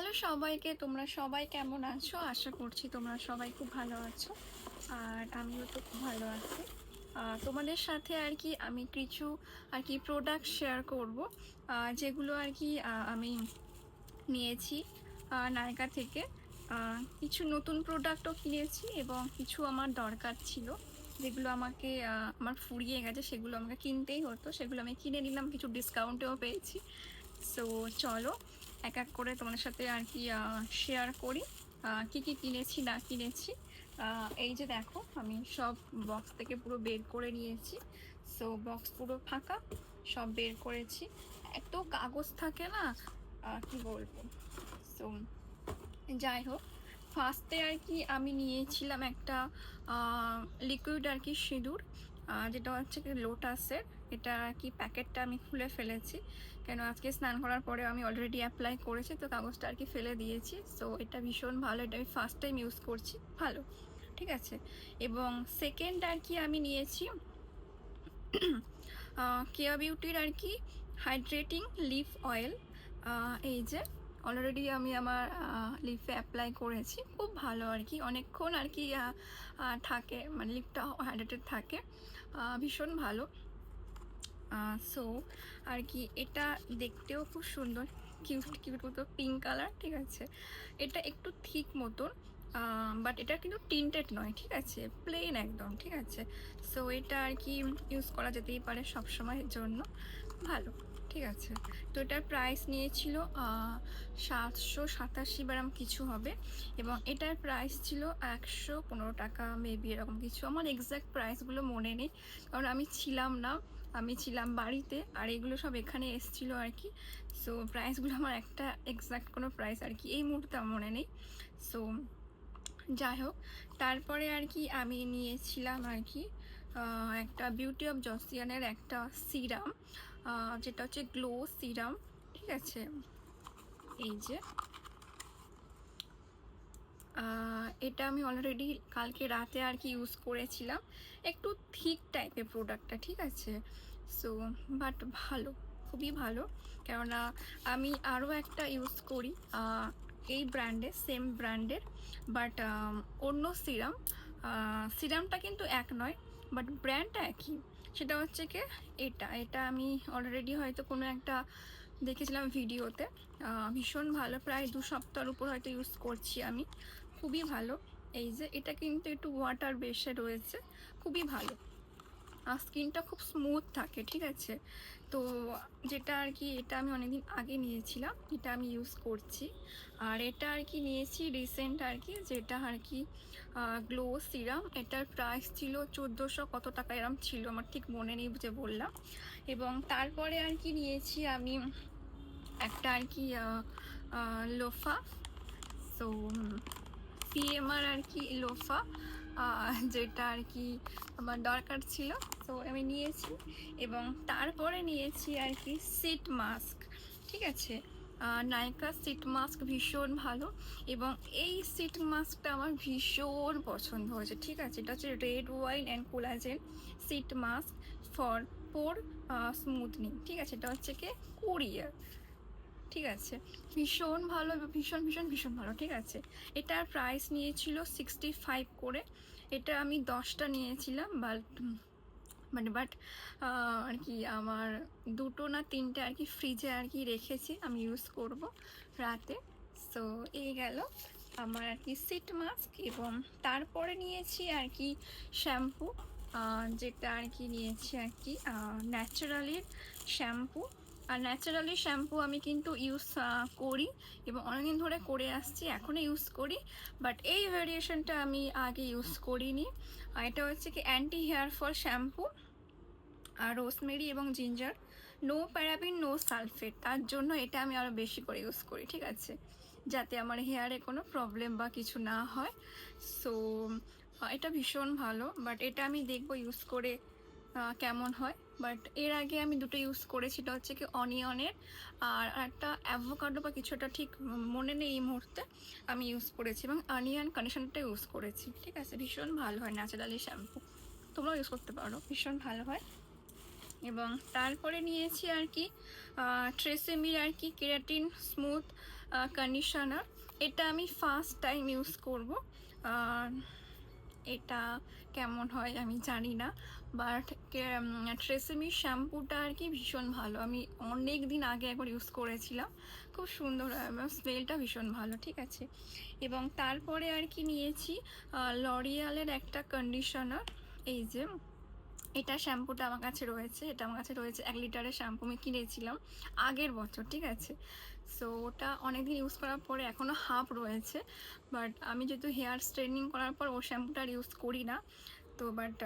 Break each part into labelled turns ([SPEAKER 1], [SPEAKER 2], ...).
[SPEAKER 1] Hello সবাইকে, তোমরা সবাই কেমন আছো? আশা করছি তোমরা সবাই খুব ভালো আছো। আর আমিও তো খুব ভালো আছি। তোমাদের সাথে আর কি আমি কিছু আর কি প্রোডাক্ট শেয়ার করব, যেগুলো আর কি আমি নিয়েছি নায়কা থেকে। কিছু নতুন প্রোডাক্টও কিনেছি এবং কিছু আমার দরকার ছিল, যেগুলো আমাকে আমার ফুরিয়ে গেছে, সেগুলো আমাকে কিনতেই হতো, সেগুলো আমি কিনে নিলাম, কিছু ডিসকাউন্টেও পেয়েছি। সো চলো এক এক করে তোমাদের সাথে আর কি শেয়ার করি কি কি কিনেছি না কিনেছি। এই যে দেখো, আমি সব বক্স থেকে পুরো বের করে নিয়েছি। সো বক্স পুরো ফাঁকা, সব বের করেছি। এত কাগজ থাকে না, কি বলবো। সো যাই হোক, ফার্স্টে আর কি আমি নিয়েছিলাম একটা লিকুইড আর কি সিঁদুর, যেটা হচ্ছে কি লোটাসের। এটা আর কি প্যাকেটটা আমি খুলে ফেলেছি, কেন আজকে স্নান করার পরে আমি অলরেডি অ্যাপ্লাই করেছি, তো কাগজটা আর কি ফেলে দিয়েছি। সো এটা ভীষণ ভালো, এটা আমি ফার্স্ট টাইম ইউজ করছি, ভালো, ঠিক আছে। এবং সেকেন্ড আর কি আমি নিয়েছি কেয়া বিউটির আর কি হাইড্রেটিং লিফ অয়েল। এই যে অলরেডি আমি আমার লিফে অ্যাপ্লাই করেছি, খুব ভালো আর কি, অনেকক্ষণ আর কি থাকে, মানে লিপটা হাইড্রেটেড থাকে, ভীষণ ভালো। সো আর কি এটা দেখতেও খুব সুন্দর, কিউট কিউট মতো পিঙ্ক কালার, ঠিক আছে। এটা একটু থিক মতন, বাট এটা কিন্তু টিন্টেড নয়, ঠিক আছে, প্লেন একদম, ঠিক আছে। সো এটা আর কি ইউজ করা যেতেই পারে সব সময়ের জন্য, ভালো, ঠিক আছে। তো এটার প্রাইস নিয়েছিল 787 গ্রাম কিছু হবে, এবং এটার প্রাইস ছিল 115 টাকা মেবি, এরকম কিছু। আমার এক্স্যাক্ট প্রাইসগুলো মনে নেই, কারণ আমি ছিলাম না, আমি ছিলাম বাড়িতে, আর এগুলো সব এখানে এসছিল আর কি। সো প্রাইসগুলো আমার একটা এক্স্যাক্ট কোনো প্রাইস আর কি এই মুহূর্তে আমার মনে নেই। সো যাই হোক, তারপরে আর কি আমি নিয়েছিলাম আর কি একটা বিউটি অফ জসিয়ানের একটা সিরাম, যেটা হচ্ছে গ্লো সিরাম, ঠিক আছে। এই যে এটা আমি অলরেডি কালকে রাতে আর কি ইউজ করেছিলাম, একটু থিক টাইপের প্রোডাক্টটা, ঠিক আছে। সো বাট ভালো, খুবই ভালো, কেননা আমি আরও একটা ইউজ করি এই ব্র্যান্ডের, সেম ব্র্যান্ডের, বাট অন্য সিরাম। সিরামটা কিন্তু এক নয়, বাট ব্র্যান্ডটা একই। সেটা হচ্ছে কি, এটা এটা আমি অলরেডি হয়তো কোনো একটা দেখেছিলাম ভিডিওতে, ভীষণ ভালো, প্রায় 2 সপ্তাহের উপর হয়তো ইউজ করছি আমি, খুবই ভালো। এই যে এটা কিন্তু একটু ওয়াটার বেসে রয়েছে, খুবই ভালো, আর স্কিনটা খুব স্মুথ থাকে, ঠিক আছে। তো যেটা আর কি, এটা আমি অনেকদিন আগে নিয়েছিলাম, এটা আমি ইউজ করছি। আর এটা আর কি নিয়েছি রিসেন্ট আর কি, যেটা আর কি গ্লো সিরাম। এটার প্রাইস ছিল 1400 কত টাকা এরম ছিল, আমার ঠিক মনে নেই যে বললাম। এবং তারপরে আর কি নিয়েছি আমি একটা আর কি লোফা। সো সিএমআর আর কি লোফা, যেটা আর কি আমার দরকার ছিল, তো আমি নিয়েছি। এবং তারপরে নিয়েছি আর কি সিট মাস্ক, ঠিক আছে। নাইকা সিট মাস্ক ভীষণ ভালো, এবং এই সিট মাস্কটা আমার ভীষণ পছন্দ হয়েছে, ঠিক আছে। এটা হচ্ছে red wine and collagen sheet mask for pore smoothening, ঠিক আছে। এটা হচ্ছে কি কোরিয়ার, ঠিক আছে। ভীষণ ভালো, ভীষণ ভীষণ ভীষণ ভালো, ঠিক আছে। এটার প্রাইস নিয়েছিল 65 করে। এটা আমি 10টা নিয়েছিলাম, বাট আর কি আমার 2টো না 3টে আর কি ফ্রিজে আর কি রেখেছি, আমি ইউজ করব রাতে। সো এই গেল আমার আর কি সিট মাস্ক। এবং তারপরে নিয়েছি আর কি শ্যাম্পু, যেটা আর কি নিয়েছি আর কি ন্যাচারালির শ্যাম্পু। আর ন্যাচারালি শ্যাম্পু আমি কিন্তু ইউজ করি, এবং অনেকদিন ধরে করে আসছি, এখনও ইউজ করি, বাট এই ভ্যারিয়েশনটা আমি আগে ইউজ করিনি। আর এটা হচ্ছে কি অ্যান্টি হেয়ার ফল শ্যাম্পু, আর রোজমেরি এবং ginger, no paraben no sulphate, তার জন্য এটা আমি আরও বেশি করে ইউজ করি, ঠিক আছে, যাতে আমার হেয়ারে কোনো প্রবলেম বা কিছু না হয়। সো এটা ভীষণ ভালো, বাট এটা আমি দেখবো ইউজ করে কেমন হয়। বাট এর আগে আমি দুটো ইউজ করেছি, এটা হচ্ছে কি অনিয়নের, আর একটা অ্যাভোকাডো বা কিছুটা ঠিক মনে নেই এই মুহূর্তে, আমি ইউজ করেছি, এবং অনিয়ন কন্ডিশনারটা ইউজ করেছি, ঠিক আছে। ভীষণ ভালো হয় ন্যাচারালি শ্যাম্পু, তোমরাও ইউজ করতে পারো, ভীষণ ভালো হয়। এবং তারপরে নিয়েছি আর কি ট্রেসেমির আর কি কেরাটিন স্মুথ কন্ডিশনার। এটা আমি ফার্স্ট টাইম ইউজ করব। এটা কেমন হয় আমি জানি না, বাট ট্রেসেমির শ্যাম্পুটা আর কি ভীষণ ভালো। আমি অনেক দিন আগে একবার ইউজ করেছিলাম, খুব সুন্দর এবং স্মেলটা ভীষণ ভালো, ঠিক আছে। এবং তারপরে আর কি নিয়েছি লরিয়ালের একটা কন্ডিশনার। এই যে এটা শ্যাম্পুটা আমার কাছে রয়েছে, এটা আমার কাছে রয়েছে 1 লিটারের শ্যাম্পু, আমি কিনেছিলাম আগের বছর, ঠিক আছে। সো ওটা অনেকদিন ইউজ করার পরে এখনও হাফ রয়েছে, বাট আমি যেহেতু হেয়ার স্ট্রেটনিং করার পর ও শ্যাম্পুটা আর ইউজ করি না, তো বাট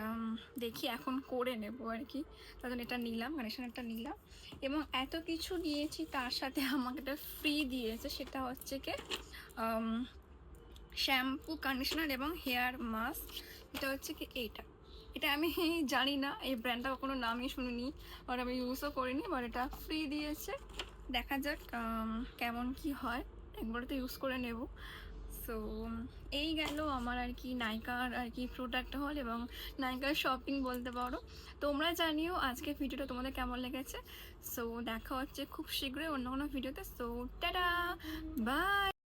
[SPEAKER 1] দেখি এখন করে নেবো আর কি, তার জন্য এটা নিলাম, কন্ডিশনারটা নিলাম। এবং এত কিছু নিয়েছি, তার সাথে আমাকে একটা ফ্রি দিয়েছে, সেটা হচ্ছে কি শ্যাম্পু, কন্ডিশনার এবং হেয়ার মাস্ক। এটা হচ্ছে কি এইটা, এটা আমি জানি না, এই ব্র্যান্ডটা কোনো নামই শুনিনি আর আমি ইউজও করিনি, বাট এটা ফ্রি দিয়েছে। দেখা যাক কেমন কি হয়, একবারে তো ইউজ করে নেব। সো এই গেল আমার আর কি নাইকার আর কি প্রোডাক্ট হল এবং নাইকার শপিং বলতে পারো। তোমরা জানিও আজকে ভিডিওটা তোমাদের কেমন লেগেছে। সো দেখা হচ্ছে খুব শীঘ্রই অন্য কোনো ভিডিওতে। So tata, by.